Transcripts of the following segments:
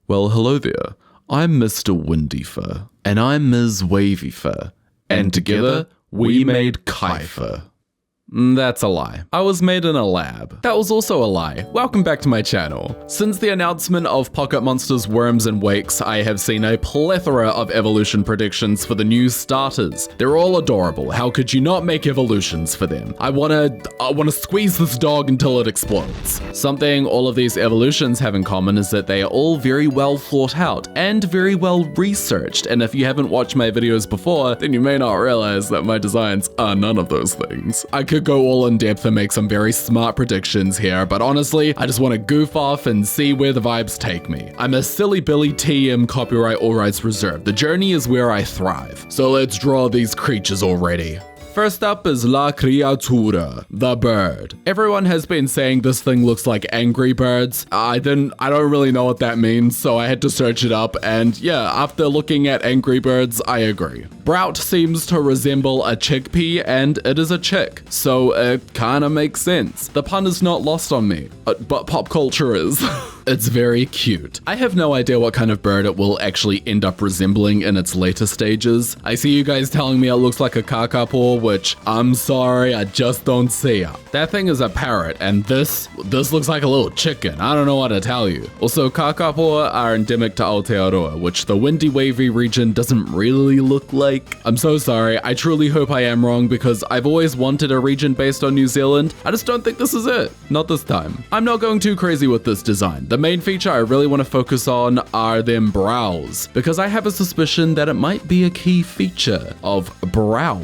Well, hello there. I'm Mr. Windy Fur. And I'm Ms. Wavy Fur. And together, we made Kyepha. That's a lie. I was made in a lab. That was also a lie. Welcome back to my channel. Since the announcement of Pocket Monsters Worms and Wakes, I have seen a plethora of evolution predictions for the new starters. They're all adorable. How could you not make evolutions for them? I wanna squeeze this dog until it explodes. Something all of these evolutions have in common is that they are all very well thought out and very well researched. And if you haven't watched my videos before, then you may not realize that my designs are none of those things. I could go all in depth and make some very smart predictions here, but honestly, I just want to goof off and see where the vibes take me. I'm a silly Billy TM, copyright all rights reserved. The journey is where I thrive. So let's draw these creatures already. First up is La Criatura, the bird. Everyone has been saying this thing looks like Angry Birds. I don't really know what that means, so I had to search it up, and yeah, after looking at Angry Birds, I agree. Brout seems to resemble a chickpea, and it is a chick, so it kinda makes sense. The pun is not lost on me, but pop culture is. It's very cute. I have no idea what kind of bird it will actually end up resembling in its later stages. I see you guys telling me it looks like a kakapo, which I'm sorry, I just don't see it. That thing is a parrot, and this looks like a little chicken. I don't know what to tell you. Also, kakapo are endemic to Aotearoa, which the windy wavy region doesn't really look like. I'm so sorry, I truly hope I am wrong because I've always wanted a region based on New Zealand. I just don't think this is it. Not this time. I'm not going too crazy with this design. The main feature I really want to focus on are them brows, because I have a suspicion that it might be a key feature of brow.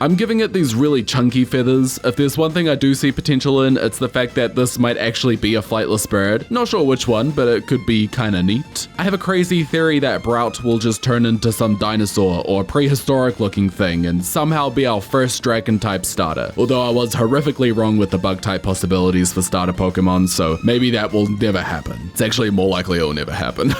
I'm giving it these really chunky feathers. If there's one thing I do see potential in, it's the fact that this might actually be a flightless bird. Not sure which one, but it could be kinda neat. I have a crazy theory that Brout will just turn into some dinosaur or prehistoric looking thing and somehow be our first dragon type starter. Although I was horrifically wrong with the bug type possibilities for starter Pokemon, so maybe that will never happen. It's actually more likely it'll never happen.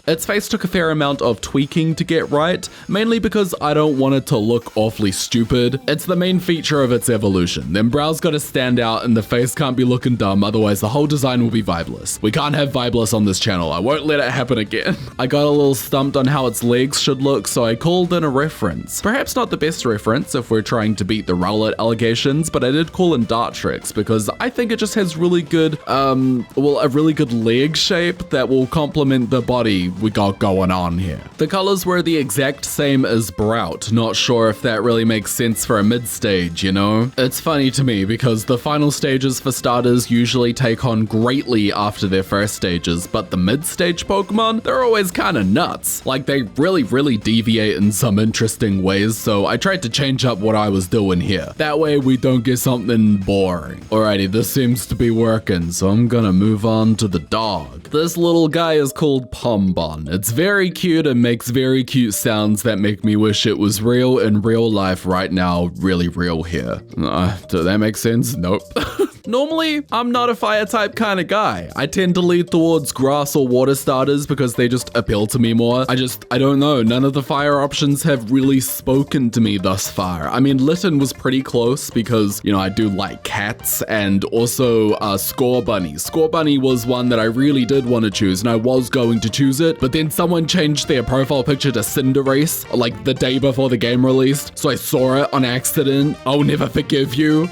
Its face took a fair amount of tweaking to get right, mainly because I don't want it to look awfully stupid. It's the main feature of its evolution. Them brows gotta stand out and the face can't be looking dumb, otherwise the whole design will be vibeless. We can't have vibeless on this channel. I won't let it happen again. I got a little stumped on how its legs should look, so I called in a reference. Perhaps not the best reference if we're trying to beat the Rowlet allegations, but I did call in Dartrix because I think it just has really good, a really good leg shape that will complement the body we got going on here. The colors were the exact same as Brout. Not sure if that really makes sense for a mid-stage, you know? It's funny to me because the final stages for starters usually take on greatly after their first stages, but the mid-stage Pokemon, they're always kinda nuts. Like, they really deviate in some interesting ways, so I tried to change up what I was doing here. That way we don't get something boring. Alrighty, this seems to be working, so I'm gonna move on to the dog. This little guy is called Pombon. It's very cute and makes very cute sounds that make me wish it was real in real life right now, really real here. Does that make sense? Nope. Normally, I'm not a fire type kind of guy. I tend to lead towards grass or water starters because they just appeal to me more. I don't know. None of the fire options have really spoken to me thus far. I mean, Litten was pretty close because, you know, I do like cats and also Scorbunny. Scorbunny was one that I really did want to choose and I was going to choose it, but then someone changed their profile picture to Cinderace like the day before the game released, so I saw it on accident. I'll never forgive you.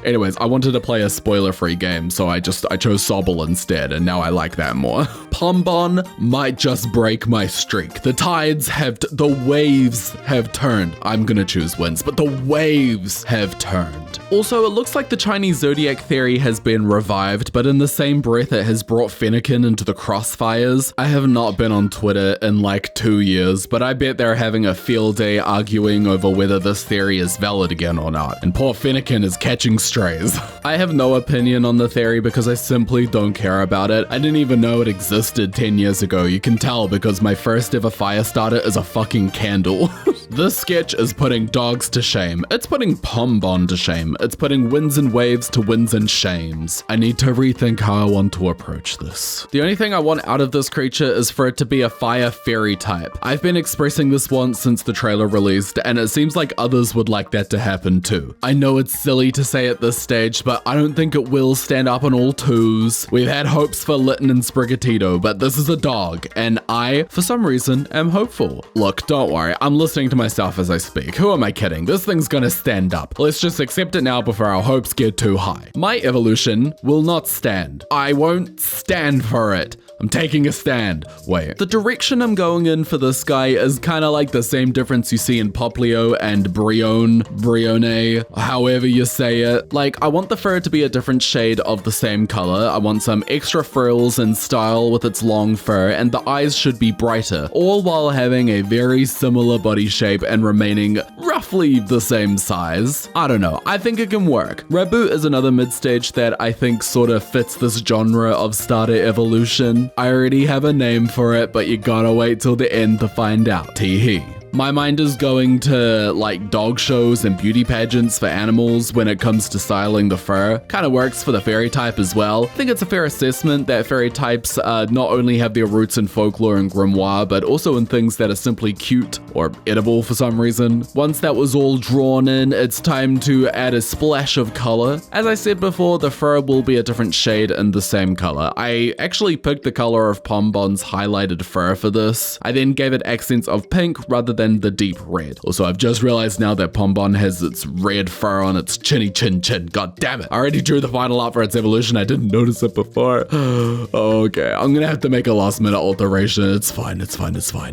Anyways, I wanted to play a spoiler-free game, so I chose Sobble instead, and now I like that more. Pombon might just break my streak. The waves have turned. I'm gonna choose wins, but the waves have turned. Also, it looks like the Chinese zodiac theory has been revived, but in the same breath it has brought Fennekin into the crossfires. I have not been on Twitter in like 2 years, but I bet they're having a field day arguing over whether this theory is valid again or not, and poor Fennekin is catching strays. I have no opinion on the theory because I simply don't care about it. I didn't even know it existed 10 years ago. You can tell because my first ever fire starter is a fucking candle. This sketch is putting dogs to shame. It's putting Pombon to shame. It's putting wins and waves to wins and shames. I need to rethink how I want to approach this. The only thing I want out of this creature is for it to be a fire fairy type. I've been expressing this once since the trailer released, and it seems like others would like that to happen too. I know it's silly to say at this stage, but I don't don't think it will stand up on all twos. We've had hopes for Litten and Sprigatito, but this is a dog, and I, for some reason, am hopeful. Look, don't worry, I'm listening to myself as I speak. Who am I kidding? This thing's gonna stand up. Let's just accept it now before our hopes get too high. My evolution will not stand. I won't stand for it. I'm taking a stand. Wait, the direction I'm going in for this guy is kind of like the same difference you see in Poplio and Brione, however you say it. Like, I want the fur to be a different shade of the same color. I want some extra frills and style with its long fur, and the eyes should be brighter, all while having a very similar body shape and remaining roughly the same size. I don't know, I think it can work. Rabu is another mid-stage that I think sort of fits this genre of starter evolution. I already have a name for it, but you gotta wait till the end to find out. Tee-hee. My mind is going to like dog shows and beauty pageants for animals when it comes to styling the fur. Kind of works for the fairy type as well. I think it's a fair assessment that fairy types not only have their roots in folklore and grimoire, but also in things that are simply cute or edible for some reason. Once that was all drawn in, it's time to add a splash of color. As I said before, the fur will be a different shade in the same color. I actually picked the color of Pombon's highlighted fur for this. I then gave it accents of pink rather than the deep red. Also, I've just realized now that Pombon has its red fur on its chinny chin. God damn it. I already drew the final art for its evolution. I didn't notice it before. Okay, I'm gonna have to make a last minute alteration. It's fine.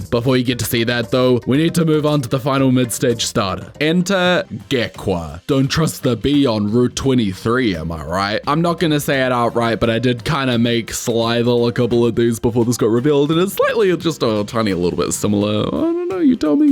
Before you get to see that though, we need to move on to the final mid-stage starter. Enter Gekwa. Don't trust the bee on Route 23, am I right? I'm not gonna say it outright, but I did kind of make Slither a couple of these before this got revealed, and it's slightly just a tiny little bit similar. I don't know, you tell me.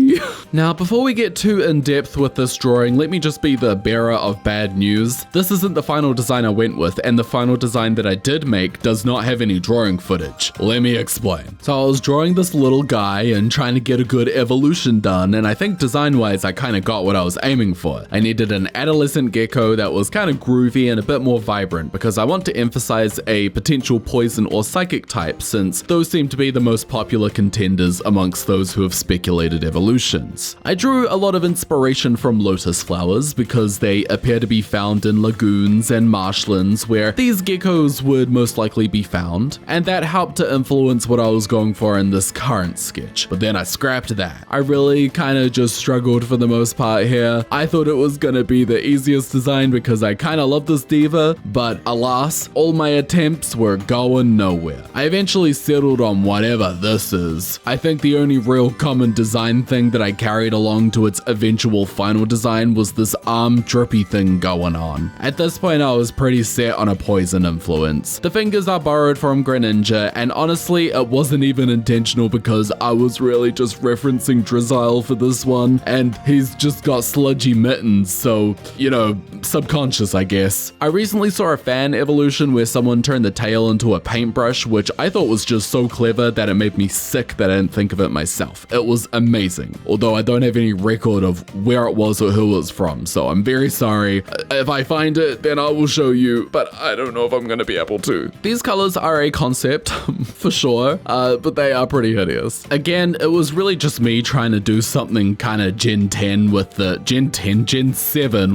Now, before we get too in-depth with this drawing, let me just be the bearer of bad news. This isn't the final design I went with, and the final design that I did make does not have any drawing footage. Let me explain. So I was drawing this little guy and trying to get a good evolution done, and I think design-wise I kind of got what I was aiming for. I needed an adolescent gecko that was kind of groovy and a bit more vibrant, because I want to emphasize a potential poison or psychic type, since those seem to be the most popular contenders amongst those who have speculated evolutions. I drew a lot of inspiration from lotus flowers because they appear to be found in lagoons and marshlands where these geckos would most likely be found, and that helped to influence what I was going for in this current sketch. But then I scrapped that. I really kind of just struggled for the most part here. I thought it was gonna be the easiest design because I kind of love this diva, but alas, all my attempts were going nowhere. I eventually settled on whatever this is. I think the only real common design thing that I carried along to its eventual final design was this arm drippy thing going on. At this point I was pretty set on a poison influence. The fingers are borrowed from Greninja, and honestly it wasn't even intentional because I was really just referencing Drizzile for this one, and he's just got sludgy mittens, so, you know, subconscious I guess. I recently saw a fan evolution where someone turned the tail into a paintbrush, which I thought was just so clever that it made me sick that I didn't think of it myself. It was amazing. Although I don't have any record of where it was or who it was from, so I'm very sorry. If I find it, then I will show you, but I don't know if I'm gonna be able to. These colors are a concept, for sure, but they are pretty hideous. Again, it was really just me trying to do something kind of Gen 7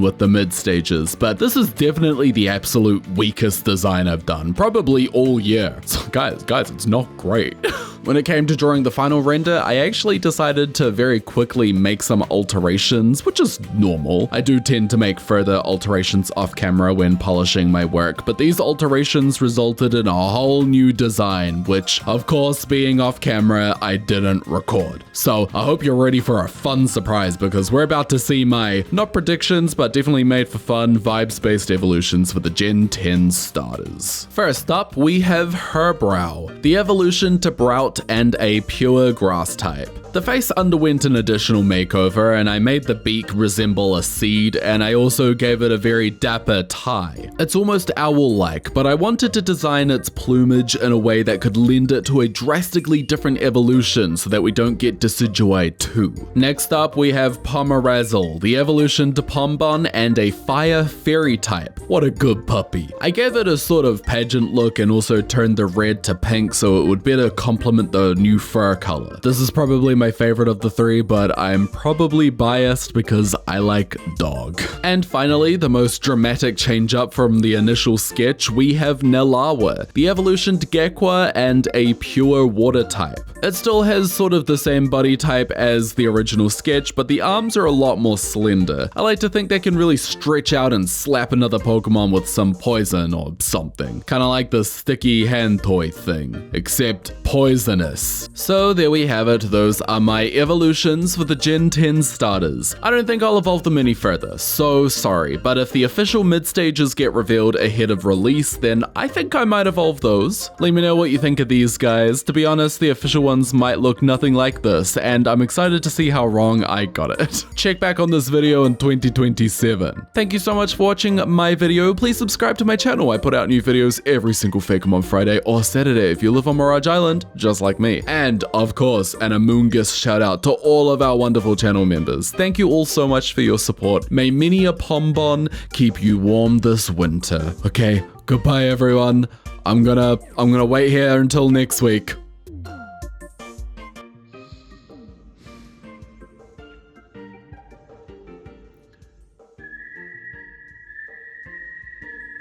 with the mid stages, but this is definitely the absolute weakest design I've done, probably all year. So guys, it's not great. When it came to drawing the final render, I actually decided to very quickly make some alterations, which is normal. I do tend to make further alterations off camera when polishing my work, but these alterations resulted in a whole new design, which, of course, being off camera, I didn't record. So I hope you're ready for a fun surprise, because we're about to see my, not predictions, but definitely made for fun, vibes-based evolutions for the Gen 10 starters. First up, we have Herbrow, the evolution to Brout and a pure grass type. The face underwent an additional makeover, and I made the beak resemble a seed, and I also gave it a very dapper tie. It's almost owl-like, but I wanted to design its plumage in a way that could lend it to a drastically different evolution so that we don't get Decidueye too. Next up, we have Pomerazzle, the evolution to Pombon and a fire fairy type. What a good puppy. I gave it a sort of pageant look and also turned the red to pink so it would better complement the new fur color. This is probably my my favorite of the three, but I'm probably biased because I like dog. And finally, the most dramatic change up from the initial sketch, we have Nelawa, the evolutioned Gekwa and a pure water type. It still has sort of the same body type as the original sketch, but the arms are a lot more slender. I like to think they can really stretch out and slap another Pokemon with some poison or something. Kinda like the sticky hand toy thing, except poisonous. So there we have it, those are my evolutions for the Gen 10 starters. I don't think I'll evolve them any further, so sorry, but if the official mid-stages get revealed ahead of release, then I think I might evolve those. Let me know what you think of these guys. To be honest, the official ones might look nothing like this, and I'm excited to see how wrong I got it. Check back on this video in 2027. Thank you so much for watching my video. Please subscribe to my channel. I put out new videos every single Fakemon Friday or Saturday if you live on Mirage Island, just like me. And of course, an humongous shout out to all of our wonderful channel members. Thank you all so much for your support. May many a pombon keep you warm this winter. Okay, goodbye everyone. I'm gonna wait here until next week.